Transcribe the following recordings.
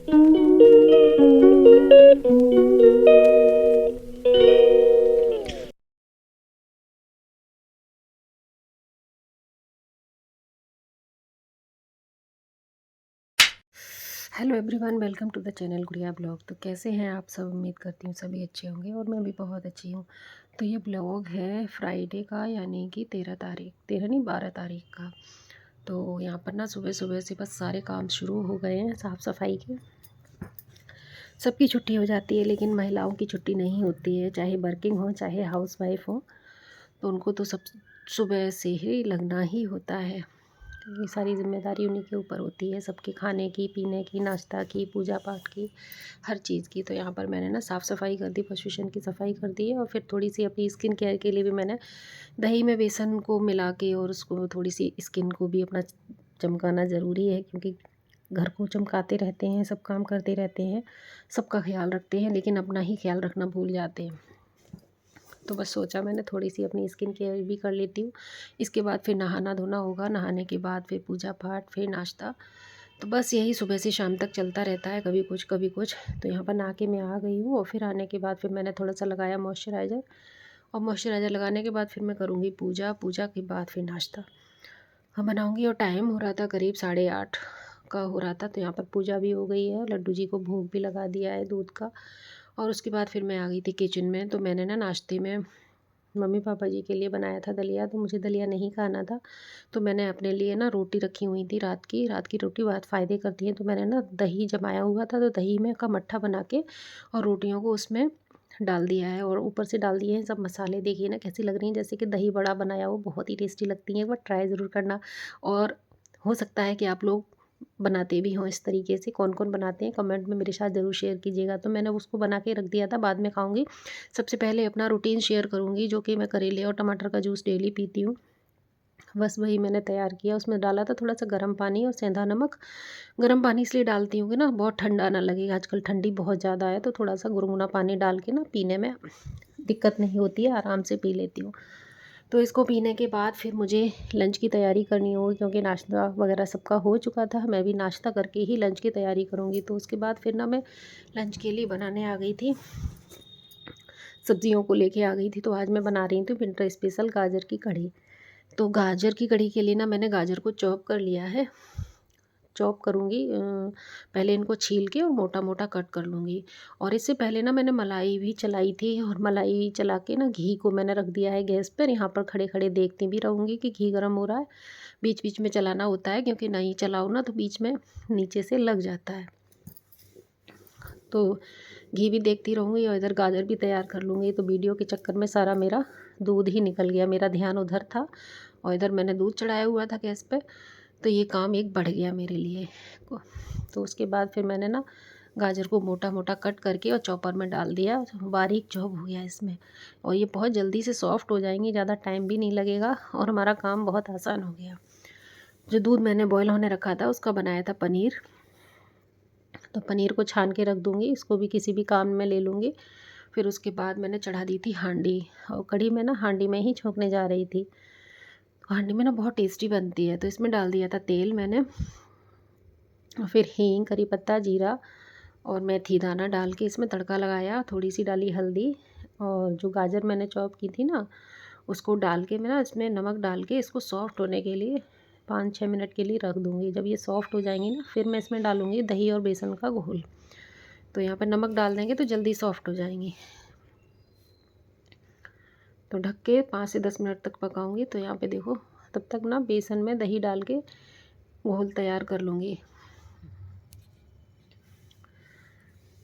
Hello everyone, welcome to the channel Gudiya blog. तो कैसे हैं आप सब? उम्मीद करती हूँ सभी अच्छे होंगे और मैं भी बहुत अच्छी हूँ। तो ये ब्लॉग है फ्राइडे का, यानी कि 13 तारीख, 13 नहीं 12 तारीख का। तो यहाँ पर ना सुबह सुबह से बस सारे काम शुरू हो गए हैं, साफ़ सफाई के। सबकी छुट्टी हो जाती है, लेकिन महिलाओं की छुट्टी नहीं होती है, चाहे वर्किंग हो चाहे हाउस वाइफ हो। तो उनको तो सब सुबह से ही लगना ही होता है। ये सारी जिम्मेदारी उन्हीं के ऊपर होती है, सबके खाने की, पीने की, नाश्ता की, पूजा पाठ की, हर चीज़ की। तो यहाँ पर मैंने ना साफ़ सफाई कर दी, पशुशन की सफाई कर दी है। और फिर थोड़ी सी अपनी स्किन केयर के लिए भी मैंने दही में बेसन को मिला के और उसको थोड़ी सी स्किन को भी अपना चमकाना ज़रूरी है, क्योंकि घर को चमकाते रहते हैं, सब काम करते रहते हैं, सबका ख्याल रखते हैं, लेकिन अपना ही ख्याल रखना भूल जाते हैं। तो बस सोचा मैंने थोड़ी सी अपनी स्किन केयर भी कर लेती हूँ। इसके बाद फिर नहाना धोना होगा, नहाने के बाद फिर पूजा पाठ, फिर नाश्ता। तो बस यही सुबह से शाम तक चलता रहता है, कभी कुछ कभी कुछ। तो यहाँ पर नहा के मैं आ गई हूँ और फिर आने के बाद फिर मैंने थोड़ा सा लगाया मॉइस्चराइज़र। और मॉइस्चराइज़र लगाने के बाद फिर मैं करूँगी पूजा, पूजा के बाद फिर नाश्ता हाँ बनाऊँगी। और टाइम हो रहा था करीब 8:30 का हो रहा था। तो यहाँ पर पूजा भी हो गई है, लड्डू जी को भोग भी लगा दिया है दूध का। और उसके बाद फिर मैं आ गई थी किचन में। तो मैंने ना नाश्ते में मम्मी पापा जी के लिए बनाया था दलिया, तो मुझे दलिया नहीं खाना था। तो मैंने अपने लिए ना रोटी रखी हुई थी, रात की रोटी बहुत फ़ायदे करती है। तो मैंने ना दही जमाया हुआ था, तो दही में का मट्ठा बना के और रोटियों को उसमें डाल दिया है। और ऊपर से डाल दिए हैं सब मसाले। देखिए ना कैसी लग रही हैं, जैसे कि दही बड़ा बनाया हो, बहुत ही टेस्टी लगती हैं। एक बार ट्राई ज़रूर करना। और हो सकता है कि आप लोग बनाते भी हों इस तरीके से। कौन कौन बनाते हैं कमेंट में मेरे साथ ज़रूर शेयर कीजिएगा। तो मैंने उसको बना के रख दिया था, बाद में खाऊंगी। सबसे पहले अपना रूटीन शेयर करूंगी, जो कि मैं करेले और टमाटर का जूस डेली पीती हूँ। बस वही मैंने तैयार किया। उसमें डाला था थोड़ा सा गर्म पानी और सेंधा नमक। गर्म पानी इसलिए डालती हूँ कि ना बहुत ठंडा ना लगे, आजकल ठंडी बहुत ज़्यादा है। तो थोड़ा सा गुनगुना पानी डाल के ना पीने में दिक्कत नहीं होती है, आराम से पी लेती हूँ। तो इसको पीने के बाद फिर मुझे लंच की तैयारी करनी होगी, क्योंकि नाश्ता वगैरह सबका हो चुका था। मैं भी नाश्ता करके ही लंच की तैयारी करूँगी। तो उसके बाद फिर ना मैं लंच के लिए बनाने आ गई थी, सब्जियों को लेके आ गई थी। तो आज मैं बना रही थी विंटर स्पेशल गाजर की कढ़ी। तो गाजर की कढ़ी के लिए ना मैंने गाजर को चॉप कर लिया है। चॉप करूँगी, पहले इनको छील के और मोटा मोटा कट कर लूँगी। और इससे पहले ना मैंने मलाई भी चलाई थी, और मलाई चला के ना घी को मैंने रख दिया है गैस पर। यहाँ पर खड़े खड़े देखती भी रहूँगी कि घी गर्म हो रहा है। बीच बीच में चलाना होता है, क्योंकि नहीं चलाओ ना तो बीच में नीचे से लग जाता है। तो घी भी देखती रहूँगी और इधर गाजर भी तैयार कर लूँगी। तो वीडियो के चक्कर में सारा मेरा दूध ही निकल गया, मेरा ध्यान उधर था और इधर मैंने दूध चढ़ाया हुआ था गैस पे। तो ये काम एक बढ़ गया मेरे लिए। तो उसके बाद फिर मैंने ना गाजर को मोटा मोटा कट करके और चॉपर में डाल दिया, बारीक चॉप हो गया इसमें। और ये बहुत जल्दी से सॉफ्ट हो जाएंगी, ज़्यादा टाइम भी नहीं लगेगा और हमारा काम बहुत आसान हो गया। जो दूध मैंने बॉयल होने रखा था उसका बनाया था पनीर। तो पनीर को छान के रख दूँगी, इसको भी किसी भी काम में ले लूँगी। फिर उसके बाद मैंने चढ़ा दी थी हांडी, और कढ़ी मैं ना हांडी में ही छोंकने जा रही थी। हांडी में ना बहुत टेस्टी बनती है। तो इसमें डाल दिया था तेल मैंने, और फिर हींग, करी पत्ता, जीरा और मेथी दाना डाल के इसमें तड़का लगाया। थोड़ी सी डाली हल्दी, और जो गाजर मैंने चॉप की थी ना उसको डाल के मैं ना इसमें नमक डाल के इसको सॉफ्ट होने के लिए 5-6 मिनट के लिए रख दूँगी। जब ये सॉफ्ट हो जाएंगी ना फिर मैं इसमें डालूँगी दही और बेसन का घोल। तो यहाँ पर नमक डाल देंगे तो जल्दी सॉफ्ट हो जाएंगी। तो ढक के 5 से 10 मिनट तक पकाऊंगी। तो यहाँ पे देखो, तब तक ना बेसन में दही डाल के घोल तैयार कर लूँगी।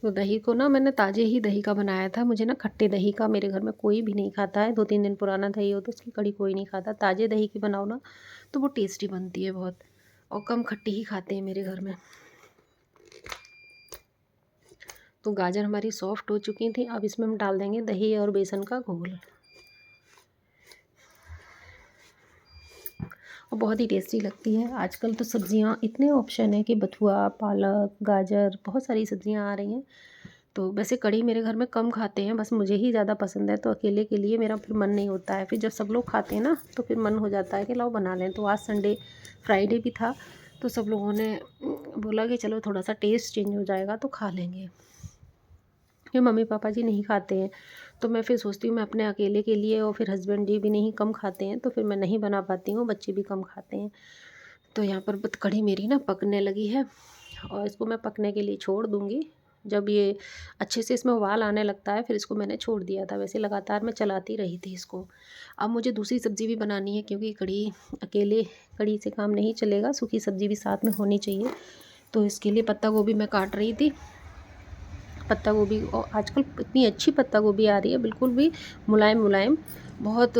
तो दही को ना मैंने ताज़े ही दही का बनाया था। मुझे ना खट्टे दही का मेरे घर में कोई भी नहीं खाता है, 2-3 दिन पुराना दही हो तो उसकी कढ़ी कोई नहीं खाता। ताज़े दही की बनाओ ना तो वो टेस्टी बनती है बहुत, और कम खट्टी ही खाते हैं मेरे घर में। तो गाजर हमारी सॉफ्ट हो चुकी थी, अब इसमें हम डाल देंगे दही और बेसन का घोल। और बहुत ही टेस्टी लगती है। आजकल तो सब्जियां इतने ऑप्शन है कि बथुआ, पालक, गाजर, बहुत सारी सब्जियां आ रही हैं। तो वैसे कढ़ी मेरे घर में कम खाते हैं, बस मुझे ही ज़्यादा पसंद है। तो अकेले के लिए मेरा फिर मन नहीं होता है। फिर जब सब लोग खाते हैं ना तो फिर मन हो जाता है कि लाओ बना लें। तो आज संडे फ्राइडे भी था, तो सब लोगों ने बोला कि चलो थोड़ा सा टेस्ट चेंज हो जाएगा तो खा लेंगे। फिर मम्मी पापा जी नहीं खाते हैं, तो मैं फिर सोचती हूँ मैं अपने अकेले के लिए, और फिर हस्बैंड जी भी नहीं, कम खाते हैं, तो फिर मैं नहीं बना पाती हूँ, बच्चे भी कम खाते हैं। तो यहाँ पर कढ़ी मेरी ना पकने लगी है, और इसको मैं पकने के लिए छोड़ दूँगी। जब ये अच्छे से इसमें उबाल आने लगता है फिर इसको मैंने छोड़ दिया था, वैसे लगातार मैं चलाती रही थी इसको। अब मुझे दूसरी सब्ज़ी भी बनानी है, क्योंकि कढ़ी अकेले कढ़ी से काम नहीं चलेगा, सूखी सब्ज़ी भी साथ में होनी चाहिए। तो इसके लिए पत्ता गोभी मैं काट रही थी। पत्ता गोभी, और आजकल इतनी अच्छी पत्ता गोभी आ रही है, बिल्कुल भी मुलायम मुलायम, बहुत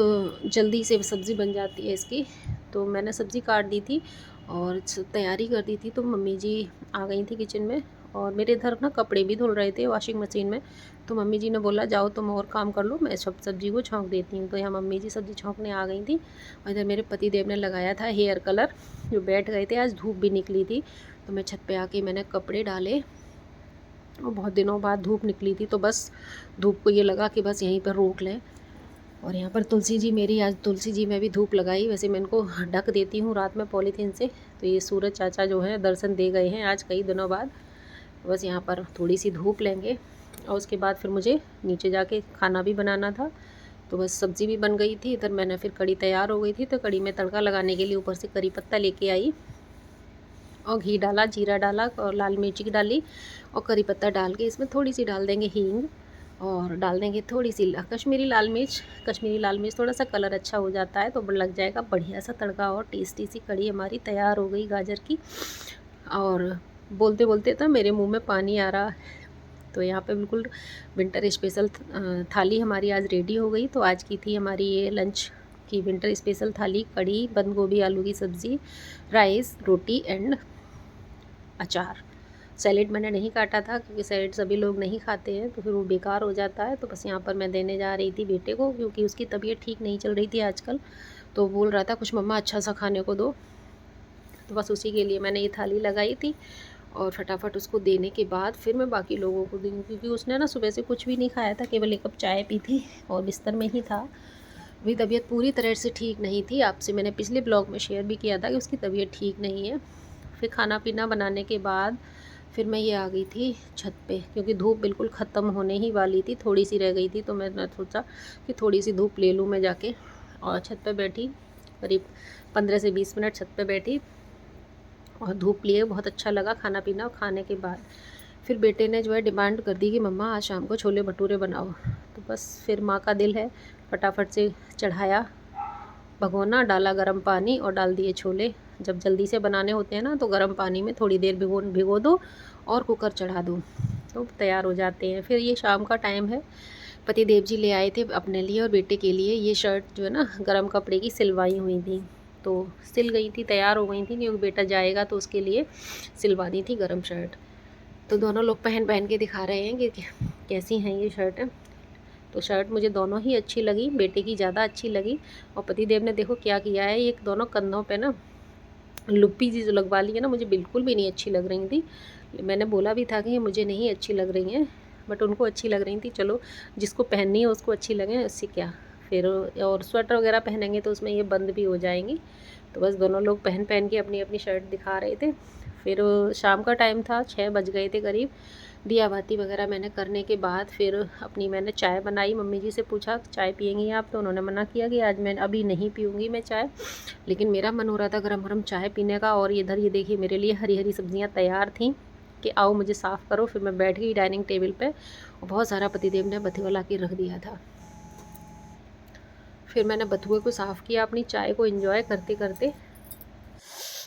जल्दी से सब्ज़ी बन जाती है इसकी। तो मैंने सब्ज़ी काट दी थी और तैयारी कर दी थी, तो मम्मी जी आ गई थी किचन में, और मेरे इधर ना कपड़े भी धुल रहे थे वॉशिंग मशीन में। तो मम्मी जी ने बोला जाओ तुम और काम कर लो, मैं सब सब्ज़ी को छौंक देती हूँ। तो यहाँ मम्मी जी सब्ज़ी छौंकने आ गई थी, और इधर मेरे पति देव ने लगाया था हेयर कलर, जो बैठ गए थे, आज धूप भी निकली थी। तो मैं छत पे आके मैंने कपड़े डाले, और बहुत दिनों बाद धूप निकली थी, तो बस धूप को ये लगा कि बस यहीं पर रोक लें। और यहाँ पर तुलसी जी मेरी, आज तुलसी जी में भी धूप लगाई, वैसे मैं इनको ढक देती हूँ रात में पॉलीथीन से। तो ये सूरज चाचा जो हैं दर्शन दे गए हैं आज कई दिनों बाद। बस यहाँ पर थोड़ी सी धूप लेंगे, और उसके बाद फिर मुझे नीचे जाके खाना भी बनाना था। तो बस सब्ज़ी भी बन गई थी, इधर मैंने फिर कढ़ी तैयार हो गई थी, तो कढ़ी में तड़का लगाने के लिए ऊपर से करी पत्ता लेके आई, और घी डाला, जीरा डाला, और लाल मिर्ची डाली, और करी पत्ता डाल के इसमें थोड़ी सी डाल देंगे हींग, और डाल देंगे थोड़ी सी कश्मीरी लाल मिर्च। कश्मीरी लाल मिर्च थोड़ा सा कलर अच्छा हो जाता है तो लग जाएगा बढ़िया सा तड़का, और टेस्टी सी कढ़ी हमारी तैयार हो गई गाजर की। और बोलते बोलते तो मेरे मुंह में पानी आ रहा है। तो यहाँ पे बिल्कुल विंटर स्पेशल थाली हमारी आज रेडी हो गई। तो आज की थी हमारी ये लंच की विंटर स्पेशल थाली, कढ़ी, बंद गोभी आलू की सब्ज़ी, राइस, रोटी एंड अचार। सैलेड मैंने नहीं काटा था, क्योंकि सैलेड सभी लोग नहीं खाते हैं, तो फिर वो बेकार हो जाता है। तो बस यहाँ पर मैं देने जा रही थी बेटे को, क्योंकि उसकी तबीयत ठीक नहीं चल रही थी आजकल, तो बोल रहा था कुछ मम्मा अच्छा सा खाने को दो। तो बस उसी के लिए मैंने ये थाली लगाई थी, और फटाफट उसको देने के बाद फिर मैं बाकी लोगों को दी, क्योंकि उसने ना सुबह से कुछ भी नहीं खाया था, केवल 1 कप चाय पी थी और बिस्तर में ही था। अभी तबीयत पूरी तरह से ठीक नहीं थी, आपसे मैंने पिछले ब्लॉग में शेयर भी किया था कि उसकी तबीयत ठीक नहीं है। फिर खाना पीना बनाने के बाद फिर मैं ये आ गई थी छत पे, क्योंकि धूप बिल्कुल ख़त्म होने ही वाली थी, थोड़ी सी रह गई थी। तो मैंने सोचा कि थोड़ी सी धूप ले लूँ मैं जाके, और छत पे बैठी, करीब 15 से 20 मिनट छत पे बैठी, और धूप लिए बहुत अच्छा लगा। खाना पीना खाने के बाद फिर बेटे ने जो है डिमांड कर दी कि मम्मा आज शाम को छोले भटूरे बनाओ। तो बस फिर माँ का दिल है, फटाफट से चढ़ाया भगोना, डाला गर्म पानी और डाल दिए छोले। जब जल्दी से बनाने होते हैं ना, तो गर्म पानी में थोड़ी देर भिगो दो और कुकर चढ़ा दो, तो तैयार हो जाते हैं। फिर ये शाम का टाइम है, पति देव जी ले आए थे अपने लिए और बेटे के लिए ये शर्ट जो है ना गर्म कपड़े की सिलवाई हुई थी, तो सिल गई थी, तैयार हो गई थी, क्योंकि बेटा जाएगा तो उसके लिए सिलवानी थी गर्म शर्ट। तो दोनों लोग पहन पहन के दिखा रहे हैं कि कैसी हैं ये शर्ट है। तो शर्ट मुझे दोनों ही अच्छी लगी, बेटे की ज़्यादा अच्छी लगी। और पति देव ने देखो क्या किया है, ये दोनों कंधों पे ना लुप्पी जी जो लगवा ली है ना, मुझे बिल्कुल भी नहीं अच्छी लग रही थी। मैंने बोला भी था कि ये मुझे नहीं अच्छी लग रही हैं, बट उनको अच्छी लग रही थी। चलो जिसको पहननी है उसको अच्छी लगे, उससे क्या। फिर और स्वेटर वगैरह पहनेंगे तो उसमें ये बंद भी हो जाएंगी। तो बस दोनों लोग पहन पहन के अपनी अपनी शर्ट दिखा रहे थे। फिर शाम का टाइम था, 6 बज गए थे करीब। दिया बाती वगैरह मैंने करने के बाद फिर अपनी मैंने चाय बनाई। मम्मी जी से पूछा चाय पियेंगी आप, तो उन्होंने मना किया कि आज मैं अभी नहीं पीऊँगी मैं चाय। लेकिन मेरा मन हो रहा था गरम गरम चाय पीने का। और इधर ये देखिए मेरे लिए हरी हरी सब्जियां तैयार थीं कि आओ मुझे साफ़ करो। फिर मैं बैठ गई डाइनिंग टेबल पे, और बहुत सारा पतिदेव ने बथुआ ला के रख दिया था। फिर मैंने बथुए को साफ़ किया अपनी चाय को एंजॉय करते करते।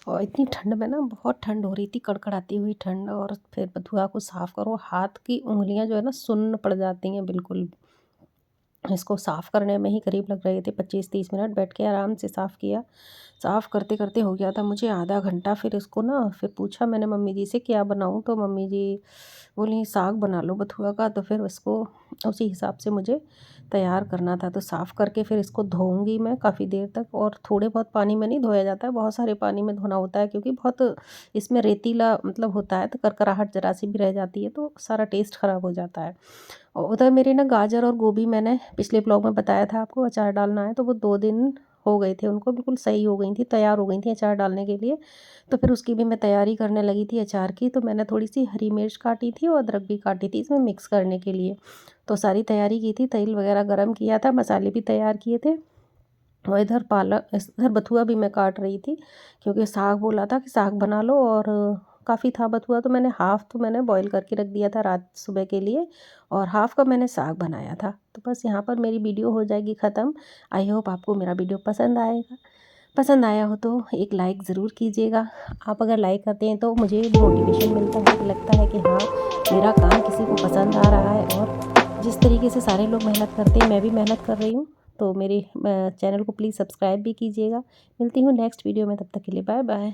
और इतनी ठंड में ना, बहुत ठंड हो रही थी, कड़कड़ाती हुई ठंड, और फिर बथुआ को साफ़ करो, हाथ की उंगलियां जो है ना सुन्न पड़ जाती हैं बिल्कुल। इसको साफ़ करने में ही करीब लग रहे थे 25-30 मिनट, बैठ के आराम से साफ़ किया। साफ़ करते करते हो गया था मुझे आधा घंटा। फिर इसको ना फिर पूछा मैंने मम्मी जी से क्या बनाऊं, तो मम्मी जी बोली साग बना लो बथुआ का। तो फिर इसको उसी हिसाब से मुझे तैयार करना था। तो साफ़ करके फिर इसको धोऊंगी मैं काफ़ी देर तक, और थोड़े बहुत पानी में नहीं धोया जाता है, बहुत सारे पानी में धोना होता है, क्योंकि बहुत इसमें रेतीला मतलब होता है, तो करकराहट जरा सी भी रह जाती है तो सारा टेस्ट ख़राब हो जाता है। और उधर मेरी ना गाजर और गोभी, मैंने पिछले ब्लॉग में बताया था आपको अचार डालना है, तो वो 2 दिन हो गए थे, उनको बिल्कुल सही हो गई थी, तैयार हो गई थी अचार डालने के लिए। तो फिर उसकी भी मैं तैयारी करने लगी थी अचार की। तो मैंने थोड़ी-सी हरी मिर्च काटी थी और अदरक भी काटी थी इसमें मिक्स करने के लिए। तो सारी तैयारी की थी, तेल वगैरह गरम किया था, मसाले भी तैयार किए थे। और इधर बथुआ भी मैं काट रही थी, क्योंकि साग बोला था कि साग बना लो, और काफ़ी था बथुआ, तो मैंने हाफ़ तो मैंने बॉईल करके रख दिया था रात सुबह के लिए, और हाफ़ का मैंने साग बनाया था। तो बस यहाँ पर मेरी वीडियो हो जाएगी ख़त्म। आई होप आपको मेरा वीडियो पसंद आएगा। पसंद आया हो तो एक लाइक ज़रूर कीजिएगा। आप अगर लाइक करते हैं तो मुझे मोटिवेशन मिलता है, कि लगता है कि हाँ, मेरा काम किसी को पसंद आ रहा है, और जिस तरीके से सारे लोग मेहनत करते हैं मैं भी मेहनत कर रही हूँ। तो मेरे चैनल को प्लीज़ सब्सक्राइब भी कीजिएगा। मिलती हूँ नेक्स्ट वीडियो में, तब तक के लिए बाय बाय।